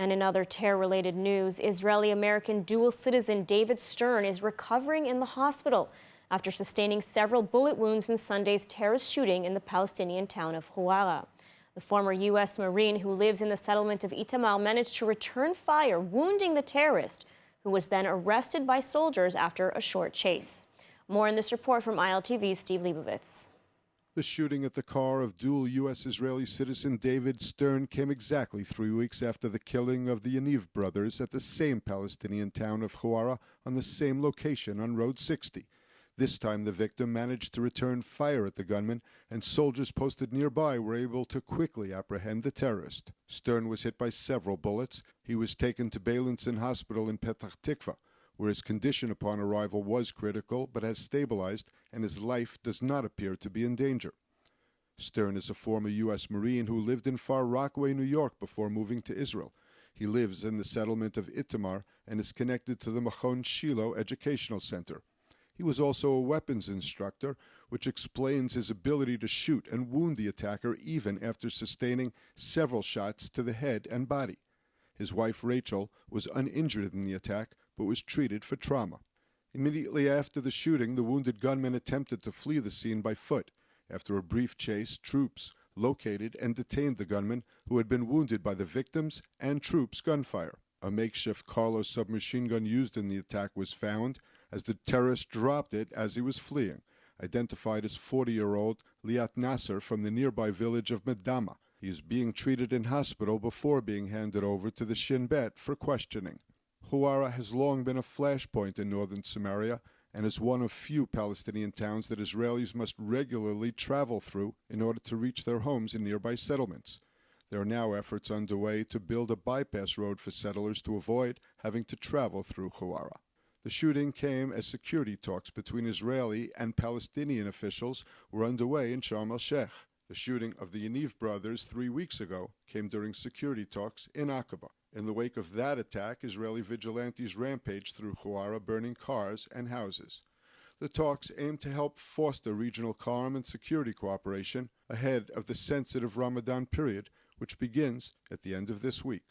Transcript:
And in other terror-related news, Israeli-American dual citizen David Stern is recovering in the hospital after sustaining several bullet wounds in Sunday's terrorist shooting in the Palestinian town of Huwara. The former U.S. Marine who lives in the settlement of Itamar managed to return fire, wounding the terrorist, who was then arrested by soldiers after a short chase. More in this report from ILTV's Steve Leibovitz. The shooting at the car of dual U.S.-Israeli citizen David Stern came exactly 3 weeks after the killing of the Yaniv brothers at the same Palestinian town of Huwara on the same location on Road 60. This time the victim managed to return fire at the gunman, and soldiers posted nearby were able to quickly apprehend the terrorist. Stern was hit by several bullets. He was taken to Beilinson Hospital in Petah Tikva, where his condition upon arrival was critical but has stabilized, and his life does not appear to be in danger. Stern is a former U.S. Marine who lived in Far Rockaway, New York before moving to Israel. He lives in the settlement of Itamar and is connected to the Machon Shiloh Educational Center. He was also a weapons instructor, which explains his ability to shoot and wound the attacker even after sustaining several shots to the head and body. His wife, Rachel, was uninjured in the attack, but was treated for trauma. Immediately after the shooting, the wounded gunman attempted to flee the scene by foot. After a brief chase, troops located and detained the gunman, who had been wounded by the victims and troops' gunfire. A makeshift Carlo submachine gun used in the attack was found, as the terrorist dropped it as he was fleeing, identified as 40-year-old Liat Nasser from the nearby village of Medama. He is being treated in hospital before being handed over to the Shin Bet for questioning. Huwara has long been a flashpoint in northern Samaria and is one of few Palestinian towns that Israelis must regularly travel through in order to reach their homes in nearby settlements. There are now efforts underway to build a bypass road for settlers to avoid having to travel through Huwara. The shooting came as security talks between Israeli and Palestinian officials were underway in Sharm el-Sheikh. The shooting of the Yaniv brothers 3 weeks ago came during security talks in Aqaba. In the wake of that attack, Israeli vigilantes rampaged through Huwara, burning cars and houses. The talks aim to help foster regional calm and security cooperation ahead of the sensitive Ramadan period, which begins at the end of this week.